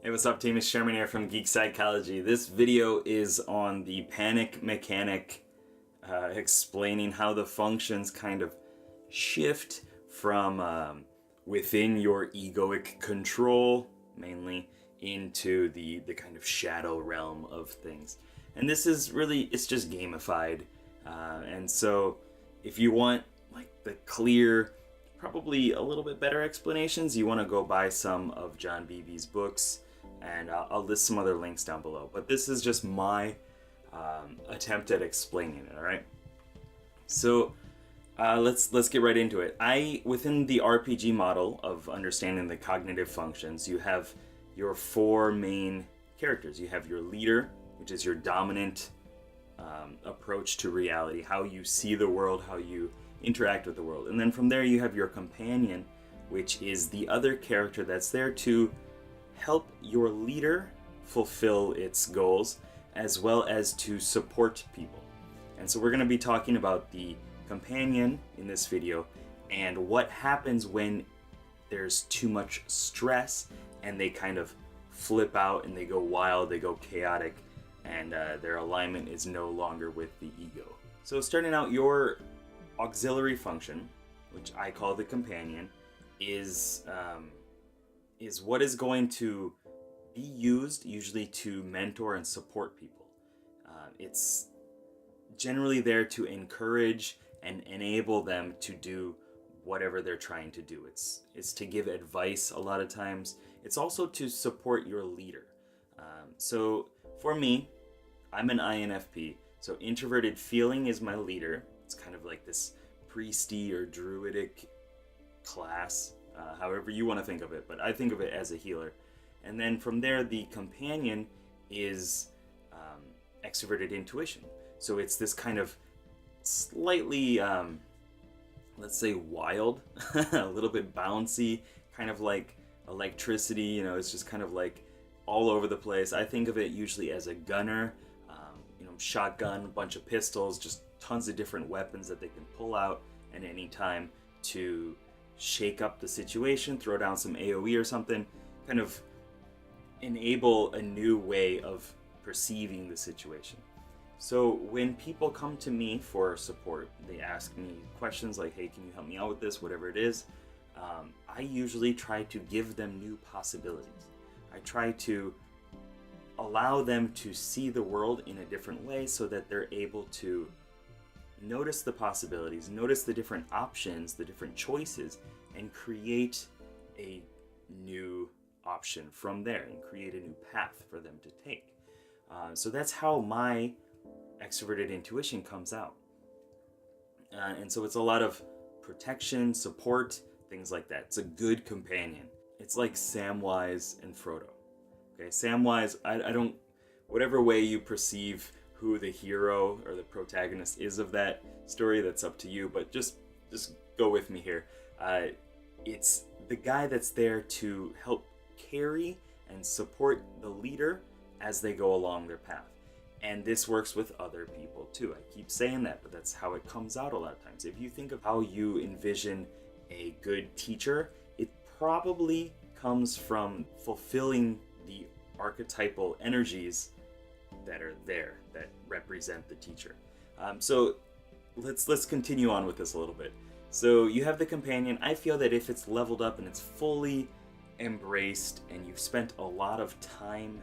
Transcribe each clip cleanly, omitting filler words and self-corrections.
Hey, what's up, team? It's Sherman here from Geek Psychology. This video is on the panic mechanic, explaining how the functions kind of shift from within your egoic control, mainly, into the kind of shadow realm of things. And this is really, it's just gamified. And so if you want like the clear, probably a little bit better explanations, you want to go buy some of John Beebe's books, and I'll list some other links down below. But this is just my attempt at explaining it. All right. So let's get right into it. Within the RPG model of understanding the cognitive functions, you have your four main characters. You have your leader, which is your dominant approach to reality, how you see the world, how you interact with the world. And then from there you have your companion, which is the other character that's there to help your leader fulfill its goals, as well as to support people. And so we're going to be talking about the companion in this video and what happens when there's too much stress and they kind of flip out and they go wild, they go chaotic, and their alignment is no longer with the ego. So starting out, your auxiliary function, which I call the companion, is what is going to be used usually to mentor and support people. It's generally there to encourage and enable them to do whatever they're trying to do. It's to give advice a lot of times. It's also to support your leader. So for me, I'm an INFP, so introverted feeling is my leader. It's kind of like this priesty or druidic class, however you want to think of it, but I think of it as a healer. And then from there, the companion is extroverted intuition. So it's this kind of slightly, let's say, wild, a little bit bouncy, kind of like electricity. It's just kind of like all over the place. I think of it usually as a gunner, shotgun, a bunch of pistols, just tons of different weapons that they can pull out at any time to shake up the situation, throw down some AoE or something, kind of enable a new way of perceiving the situation. So when people come to me for support, they ask me questions like, hey, can you help me out with this, whatever it is. I usually try to give them new possibilities. I try to allow them to see the world in a different way so that they're able to notice the possibilities, notice the different options, the different choices, and create a new option from there and create a new path for them to take. So that's how my extroverted intuition comes out. And so it's a lot of protection, support, things like that. It's a good companion. It's like Samwise and Frodo. Okay, Samwise, I don't, whatever way you perceive who the hero or the protagonist is of that story, that's up to you, but just go with me here. It's the guy that's there to help carry and support the leader as they go along their path. And this works with other people too. I keep saying that, but that's how it comes out a lot of times. If you think of how you envision a good teacher, it probably comes from fulfilling the archetypal energies that are there that represent the teacher. So let's continue on with this a little bit. So you have the companion. I feel that if it's leveled up and it's fully embraced and you've spent a lot of time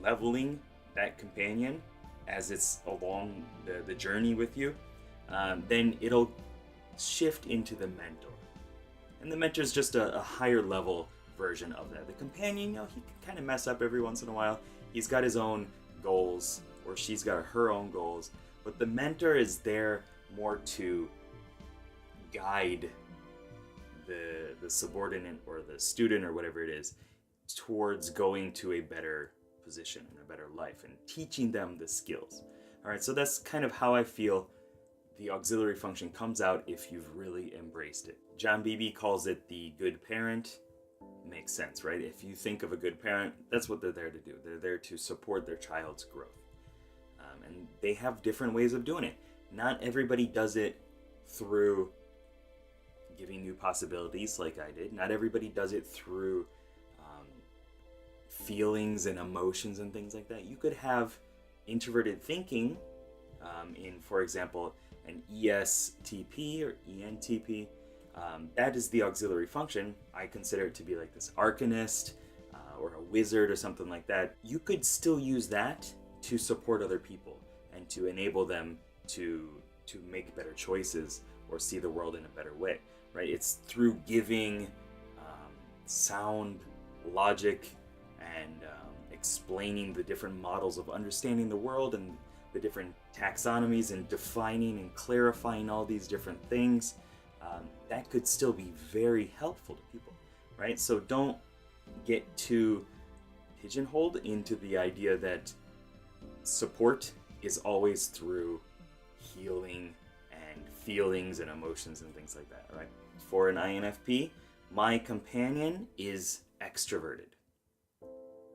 leveling that companion as it's along the journey with you, then it'll shift into the mentor. And the mentor is just a higher level version of that. The companion, he can kind of mess up every once in a while. He's got his own goals, or she's got her own goals, but the mentor is there more to guide the subordinate or the student or whatever it is towards going to a better position and a better life and teaching them the skills. All right, so that's kind of how I feel the auxiliary function comes out if you've really embraced it. John Beebe calls it the good parent. Makes sense, right? If you think of a good parent, that's what they're there to do. They're there to support their child's growth. And they have different ways of doing it. Not everybody does it through giving new possibilities like I did. Not everybody does it through feelings and emotions and things like that. You could have introverted thinking in, for example, an ESTP or ENTP. That is the auxiliary function. I consider it to be like this arcanist or a wizard or something like that. You could still use that to support other people and to enable them to make better choices or see the world in a better way, right? It's through giving sound logic and explaining the different models of understanding the world and the different taxonomies and defining and clarifying all these different things. That could still be very helpful to people, right? So don't get too pigeonholed into the idea that support is always through healing and feelings and emotions and things like that, right? For an INFP, my companion is extroverted,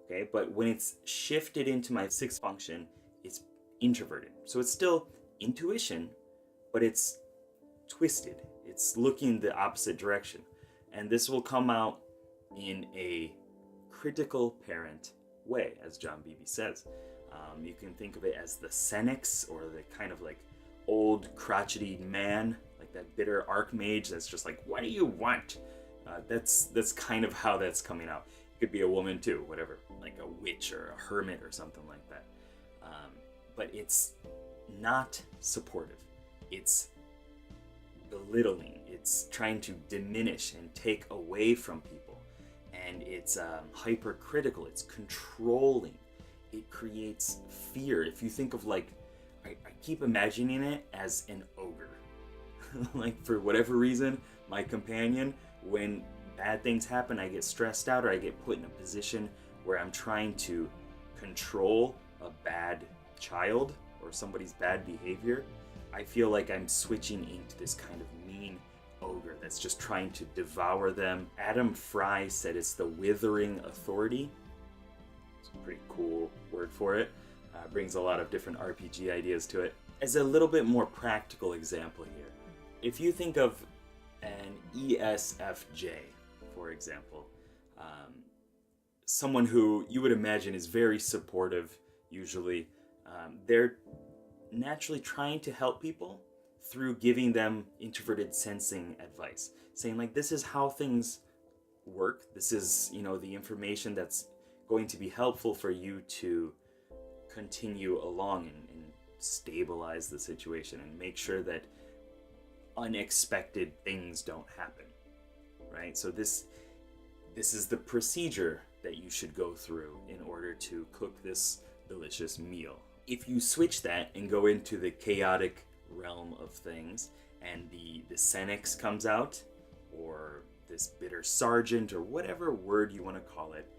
okay? But when it's shifted into my sixth function, it's introverted. So it's still intuition, but it's twisted. It's looking the opposite direction. And this will come out in a critical parent way, as John Beebe says. You can think of it as the Senex, or the kind of like old crotchety man, like that bitter archmage that's just like, what do you want? That's kind of how that's coming out. It could be a woman too, whatever, like a witch or a hermit or something like that. But it's not supportive. It's belittling. It's trying to diminish and take away from people. And it's hypercritical. It's controlling. It creates fear. If you think of like, I keep imagining it as an ogre. Like for whatever reason, my companion, when bad things happen, I get stressed out or I get put in a position where I'm trying to control a bad child or somebody's bad behavior. I feel like I'm switching into this kind of mean ogre that's just trying to devour them. Adam Fry said it's the withering authority. It's a pretty cool word for it. Brings a lot of different RPG ideas to it. As a little bit more practical example here, if you think of an ESFJ, for example, someone who you would imagine is very supportive, usually, they're naturally trying to help people through giving them introverted sensing advice, saying like, this is how things work. This is, the information that's going to be helpful for you to continue along and stabilize the situation and make sure that unexpected things don't happen, right? So this is the procedure that you should go through in order to cook this delicious meal. If you switch that and go into the chaotic realm of things and the Senex comes out, or this bitter sergeant, or whatever word you want to call it,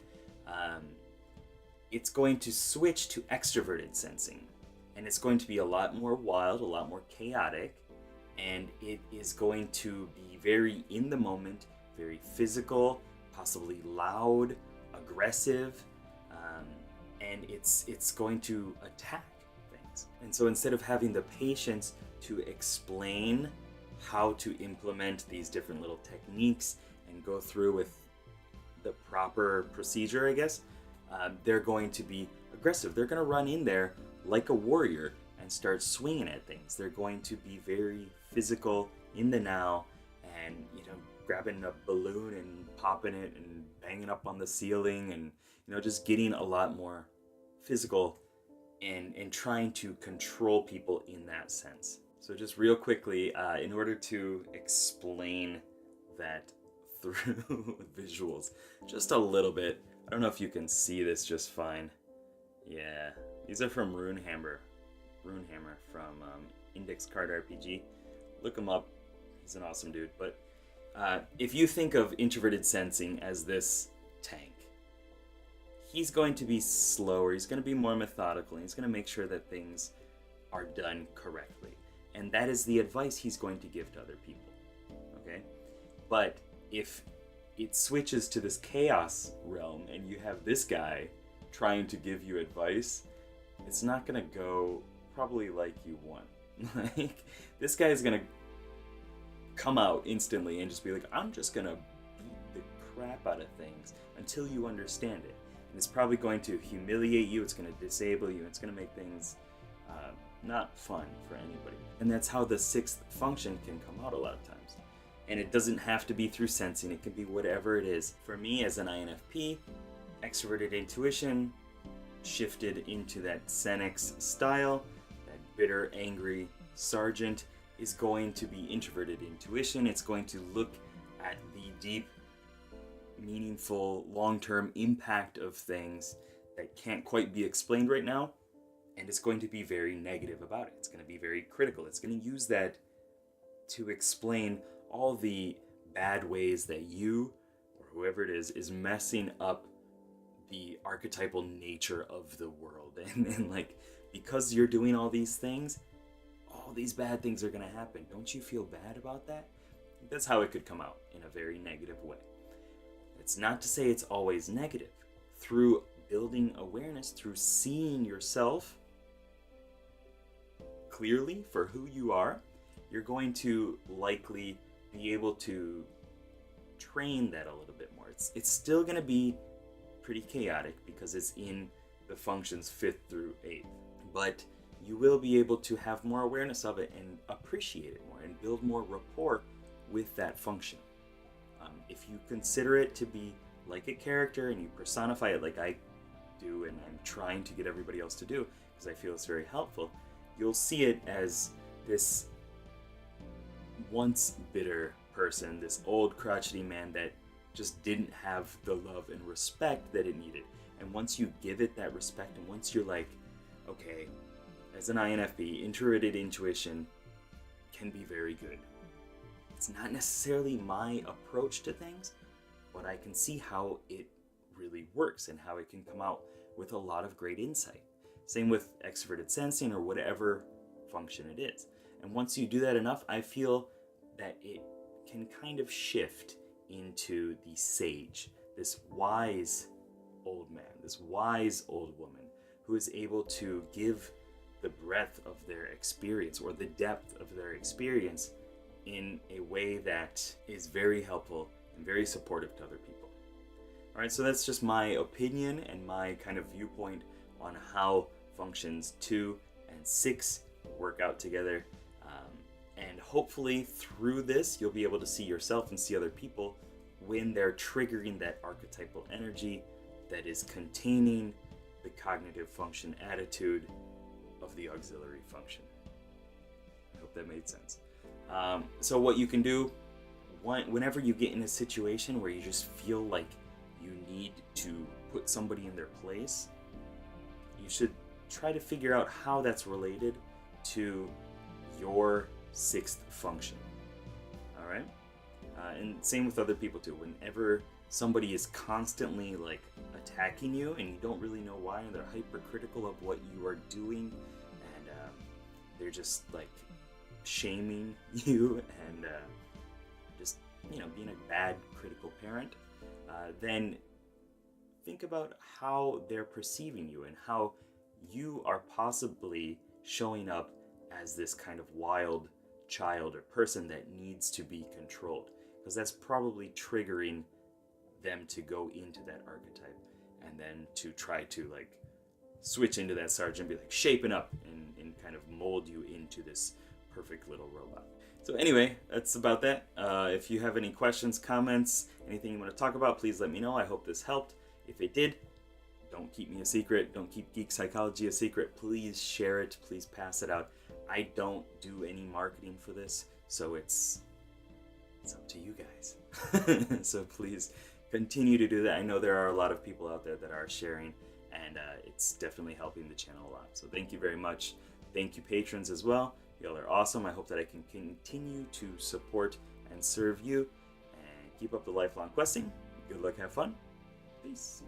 it's going to switch to extroverted sensing, and it's going to be a lot more wild, a lot more chaotic, and it is going to be very in the moment, very physical, possibly loud, aggressive, and it's going to attack things. And so instead of having the patience to explain how to implement these different little techniques and go through with the proper procedure, I guess, they're going to be aggressive. They're going to run in there like a warrior and start swinging at things. They're going to be very physical, in the now, and grabbing a balloon and popping it and banging up on the ceiling, and just getting a lot more physical and trying to control people in that sense. So just real quickly, in order to explain that through visuals just a little bit, I don't know if you can see this just fine. Yeah, these are from Runehammer from Index Card RPG. Look him up. He's an awesome dude. But if you think of introverted sensing as this tank, he's going to be slower. He's going to be more methodical. And he's going to make sure that things are done correctly. And that is the advice he's going to give to other people. Okay? But if it switches to this chaos realm and you have this guy trying to give you advice, it's not going to go probably like you want. Like, this guy is going to come out instantly and just be like, I'm just going to beat the crap out of things until you understand it. And it's probably going to humiliate you, it's going to disable you, it's going to make things not fun for anybody. And that's how the sixth function can come out a lot of times. And it doesn't have to be through sensing, it can be whatever it is. For me as an INFP, extroverted intuition shifted into that Senex style. That bitter, angry sergeant is going to be introverted intuition. It's going to look at the deep, meaningful, long-term impact of things that can't quite be explained right now, and it's going to be very negative about it. It's going to be very critical. It's going to use that to explain all the bad ways that you, or whoever it is messing up the archetypal nature of the world. And like, because you're doing all these things, all these bad things are going to happen. Don't you feel bad about that? That's how it could come out, in a very negative way. It's not to say it's always negative. Through building awareness, through seeing yourself clearly for who you are, you're going to likely be able to train that a little bit more. It's still going to be pretty chaotic because it's in the functions 5th through 8th, but you will be able to have more awareness of it and appreciate it more and build more rapport with that function. If you consider it to be like a character and you personify it like I do, and I'm trying to get everybody else to do because I feel it's very helpful, you'll see it as this once bitter person, this old crotchety man that just didn't have the love and respect that it needed. And once you give it that respect, and once you're like, okay, as an INFP, introverted intuition can be very good. It's not necessarily my approach to things, but I can see how it really works and how it can come out with a lot of great insight. Same with extroverted sensing or whatever function it is. And once you do that enough, I feel that it can kind of shift into the sage, this wise old man, this wise old woman who is able to give the breadth of their experience or the depth of their experience in a way that is very helpful and very supportive to other people. All right, so that's just my opinion and my kind of viewpoint on how functions 2 and 6 work out together. And hopefully through this, you'll be able to see yourself and see other people when they're triggering that archetypal energy that is containing the cognitive function attitude of the auxiliary function. I hope that made sense. So what you can do whenever you get in a situation where you just feel like you need to put somebody in their place, you should try to figure out how that's related to your 6th function. All right? And same with other people too. Whenever somebody is constantly like attacking you and you don't really know why, and they're hypercritical of what you are doing, and they're just like shaming you and just, you know, being a bad critical parent, then think about how they're perceiving you and how you are possibly showing up as this kind of wild child or person that needs to be controlled, because that's probably triggering them to go into that archetype and then to try to like switch into that sergeant, be like shaping up and kind of mold you into this perfect little robot. So anyway, that's about that. If you have any questions, comments, anything you want to talk about, please let me know. I hope this helped. If it did, don't keep me a secret. Don't keep Geek Psychology a secret. Please share it. Please pass it out. I don't do any marketing for this, so it's up to you guys. So please continue to do that. I know there are a lot of people out there that are sharing, and it's definitely helping the channel a lot. So thank you very much. Thank you, patrons, as well. Y'all are awesome. I hope that I can continue to support and serve you, and keep up the lifelong questing. Good luck, have fun. Peace.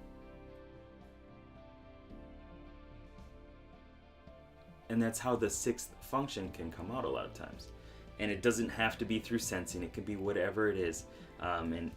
And that's how the 6th function can come out a lot of times. And it doesn't have to be through sensing, it can be whatever it is. And